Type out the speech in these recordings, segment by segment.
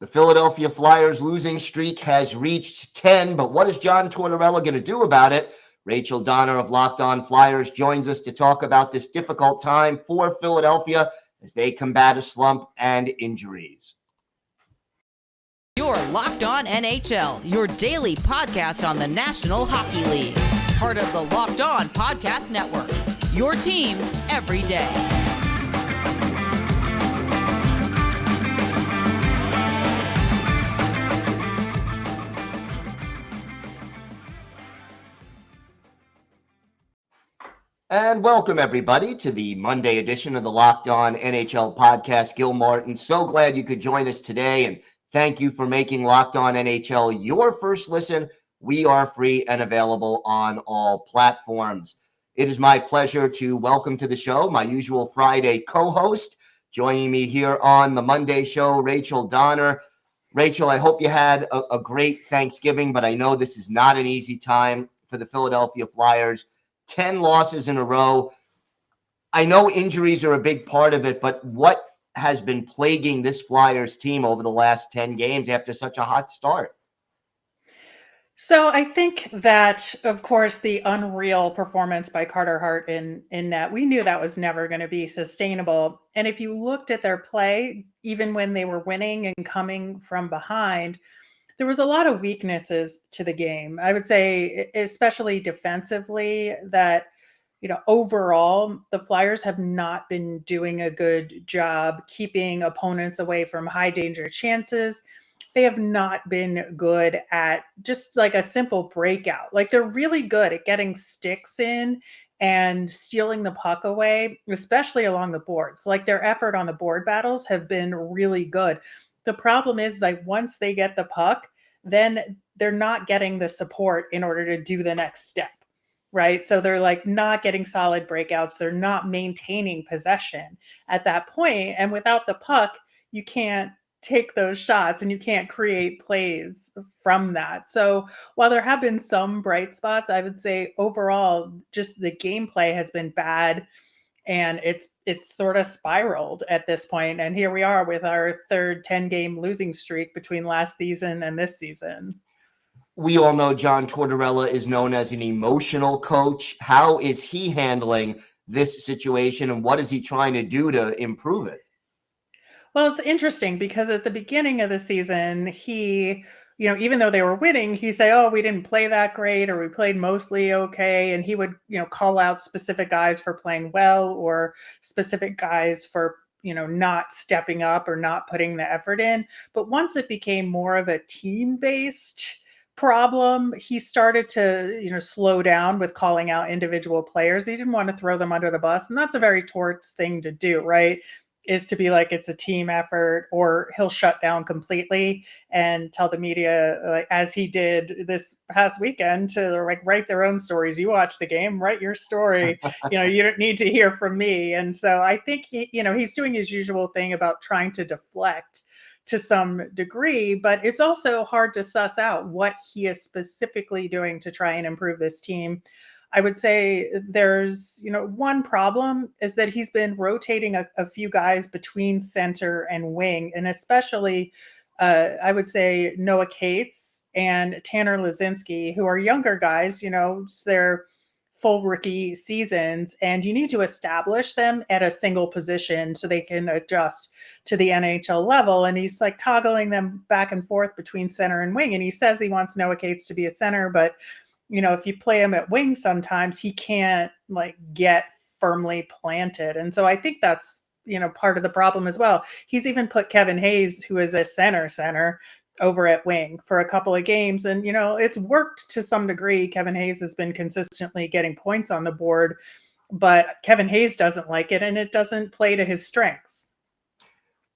The Philadelphia Flyers losing streak has reached 10, but what is John Tortorella going to do about it? Rachel Donner of Locked On Flyers joins us to talk about this difficult time for Philadelphia as they combat a slump and injuries. You're Locked On NHL, your daily podcast on the National Hockey League. Part of the Locked On Podcast Network, your team every day. And welcome, everybody, to the Monday edition of the Locked On NHL Podcast. Gil Martin, so glad you could join us today, and thank you for making Locked On NHL your first listen. We are free and available on all platforms. It is my pleasure to welcome to the show my usual Friday co-host. Joining me here on the Monday show, Rachel Donner. Rachel, I hope you had a great Thanksgiving, but I know this is not an easy time for the Philadelphia Flyers. 10 losses in a row. I know injuries are a big part of it, but what has been plaguing this Flyers team over the last 10 games after such a hot start? So I think that, of course, the unreal performance by Carter Hart in net, we knew that was never going to be sustainable. And if you looked at their play, even when they were winning and coming from behind, there was a lot of weaknesses to the game. I would say, especially defensively, that, overall, the Flyers have not been doing a good job keeping opponents away from high danger chances. They have not been good at just like a simple breakout. Like, they're really good at getting sticks in and stealing the puck away, especially along the boards. Like, their effort on the board battles have been really good. The problem is, like, once they get the puck, then they're not getting the support in order to do the next step, right? So they're like not getting solid breakouts. They're not maintaining possession at that point. And without the puck, you can't take those shots and you can't create plays from that. So while there have been some bright spots, I would say overall, just the gameplay has been bad. And it's sort of spiraled at this point. And here we are with our third 10-game losing streak between last season and this season. We all know John Tortorella is known as an emotional coach. How is he handling this situation, and what is he trying to do to improve it? Well, it's interesting because at the beginning of the season, he, even though they were winning, he'd say, oh, we didn't play that great, or we played mostly okay. And he would, call out specific guys for playing well, or specific guys for, not stepping up or not putting the effort in. But once it became more of a team-based problem, he started to, slow down with calling out individual players. He didn't want to throw them under the bus. And that's a very Torts thing to do, right? Is to be like, it's a team effort, or he'll shut down completely and tell the media, like, as he did this past weekend, to like write their own stories. You watch the game, write your story. You don't need to hear from me. And so I think he's doing his usual thing about trying to deflect to some degree, but it's also hard to suss out what he is specifically doing to try and improve this team. I would say there's, one problem is that he's been rotating a few guys between center and wing, and especially I would say Noah Cates and Tanner Lazinski, who are younger guys, it's their full rookie seasons, and you need to establish them at a single position so they can adjust to the NHL level. And he's like toggling them back and forth between center and wing. And he says he wants Noah Cates to be a center, but if you play him at wing, sometimes he can't like get firmly planted. And so I think that's, part of the problem as well. He's even put Kevin Hayes, who is a center over at wing for a couple of games. And, it's worked to some degree. Kevin Hayes has been consistently getting points on the board, but Kevin Hayes doesn't like it, and it doesn't play to his strengths.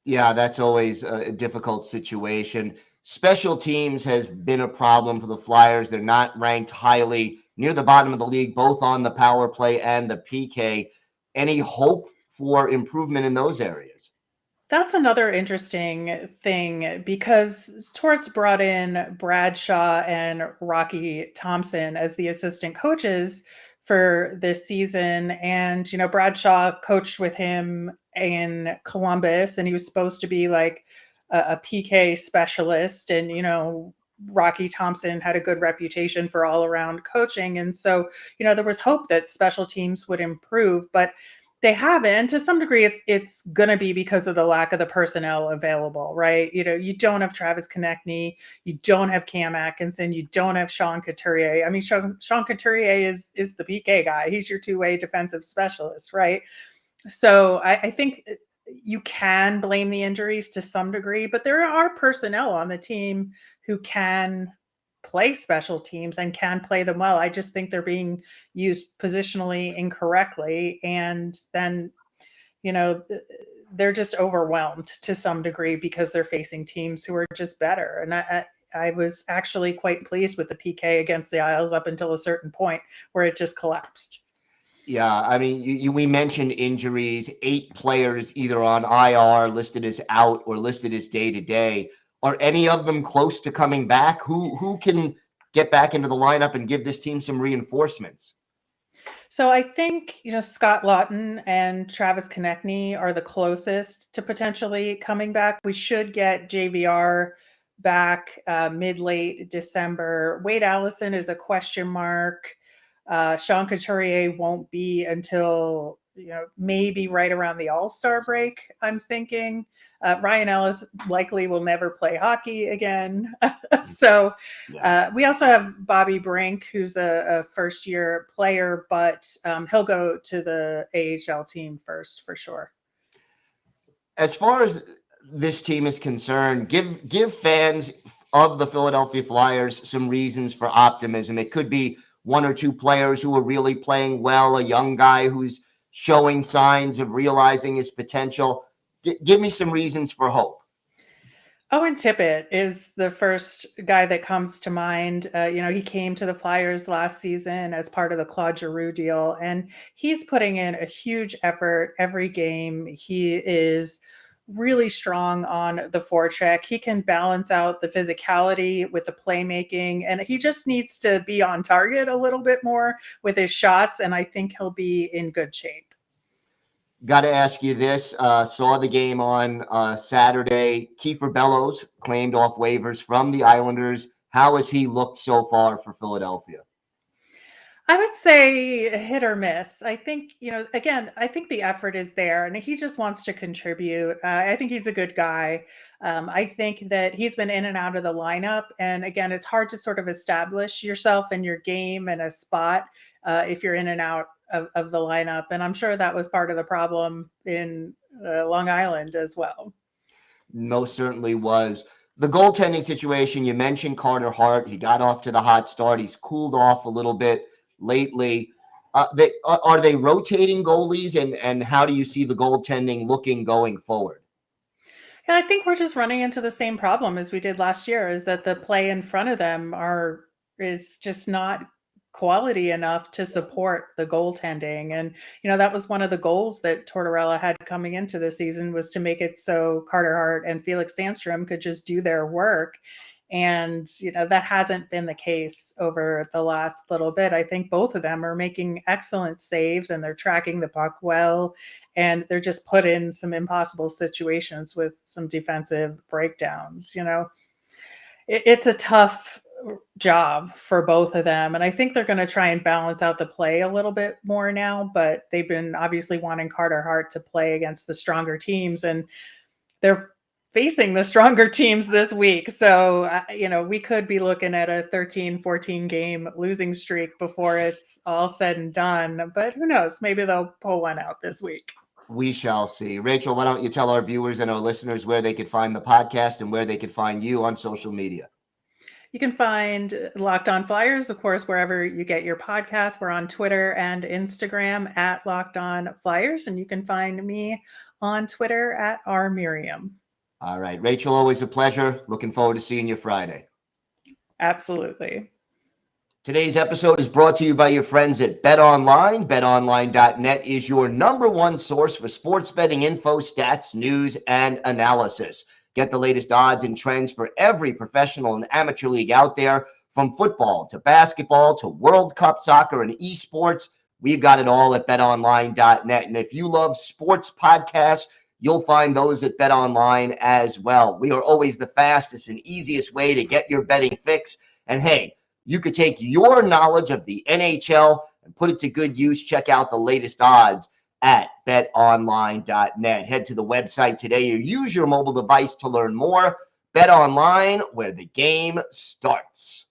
Yeah, that's always a difficult situation. Special teams has been a problem for the Flyers. They're not ranked highly, near the bottom of the league, both on the power play and the PK. Any hope for improvement in those areas? That's another interesting thing because Torts brought in Bradshaw and Rocky Thompson as the assistant coaches for this season. And, Bradshaw coached with him in Columbus, and he was supposed to be like a PK specialist, and Rocky Thompson had a good reputation for all around coaching, and so there was hope that special teams would improve, but they haven't. And to some degree, it's going to be because of the lack of the personnel available, right? You don't have Travis Konechny, you don't have Cam Atkinson, you don't have Sean Couturier. I mean, Sean Couturier is the PK guy. He's your two-way defensive specialist, right? So I think you can blame the injuries to some degree, but there are personnel on the team who can play special teams and can play them well. I just think they're being used positionally incorrectly. And then, they're just overwhelmed to some degree because they're facing teams who are just better. And I was actually quite pleased with the PK against the Isles up until a certain point where it just collapsed. Yeah, I mean, we mentioned injuries, 8 players either on IR, listed as out, or listed as day-to-day. Are any of them close to coming back? Who can get back into the lineup and give this team some reinforcements? So I think, Scott Laughton and Travis Konechny are the closest to potentially coming back. We should get JVR back mid-late December. Wade Allison is a question mark. Sean Couturier won't be until maybe right around the All-Star break, I'm thinking. Ryan Ellis likely will never play hockey again. So we also have Bobby Brink, who's a first-year player, but he'll go to the AHL team first for sure. As far as this team is concerned, give fans of the Philadelphia Flyers some reasons for optimism. It could be 1 or 2 players who are really playing well, a young guy who's showing signs of realizing his potential. Give me some reasons for hope. Owen Tippett is the first guy that comes to mind. He came to the Flyers last season as part of the Claude Giroux deal, and he's putting in a huge effort every game. He is really strong on the forecheck. He can balance out the physicality with the playmaking, and he just needs to be on target a little bit more with his shots, and I think he'll be in good shape. Got to ask you this. Saw the game on Saturday. Kiefer Bellows claimed off waivers from the Islanders. How has he looked so far for Philadelphia? I would say hit or miss. I think, again, I think the effort is there and he just wants to contribute. I think he's a good guy. I think that he's been in and out of the lineup. And again, it's hard to sort of establish yourself and your game and a spot if you're in and out of the lineup. And I'm sure that was part of the problem in Long Island as well. Most certainly was. The goaltending situation, you mentioned Carter Hart. He got off to the hot start. He's cooled off a little bit lately. Are they rotating goalies, and how do you see the goaltending looking going forward? Yeah, I think we're just running into the same problem as we did last year, is that the play in front of them is just not quality enough to support the goaltending. And, that was one of the goals that Tortorella had coming into the season, was to make it so Carter Hart and Felix Sandstrom could just do their work. And, that hasn't been the case over the last little bit. I think both of them are making excellent saves and they're tracking the puck well. And they're just put in some impossible situations with some defensive breakdowns. It's a tough job for both of them. And I think they're going to try and balance out the play a little bit more now, but they've been obviously wanting Carter Hart to play against the stronger teams, and they're facing the stronger teams this week. So, we could be looking at a 13-14 game losing streak before it's all said and done, but who knows? Maybe they'll pull one out this week. We shall see. Rachel, why don't you tell our viewers and our listeners where they could find the podcast and where they could find you on social media? You can find Locked On Flyers, of course, wherever you get your podcasts. We're on Twitter and Instagram at Locked On Flyers, and you can find me on Twitter at rmiriam. All right. Rachel, always a pleasure. Looking forward to seeing you Friday. Absolutely. Today's episode is brought to you by your friends at BetOnline. BetOnline.net is your #1 source for sports betting info, stats, news, and analysis. Get the latest odds and trends for every professional and amateur league out there, from football to basketball to World Cup soccer and esports. We've got it all at betonline.net. And if you love sports podcasts, you'll find those at BetOnline as well. We are always the fastest and easiest way to get your betting fix. And hey, you could take your knowledge of the NHL and put it to good use. Check out the latest odds at betonline.net. Head to the website today or use your mobile device to learn more. BetOnline, where the game starts.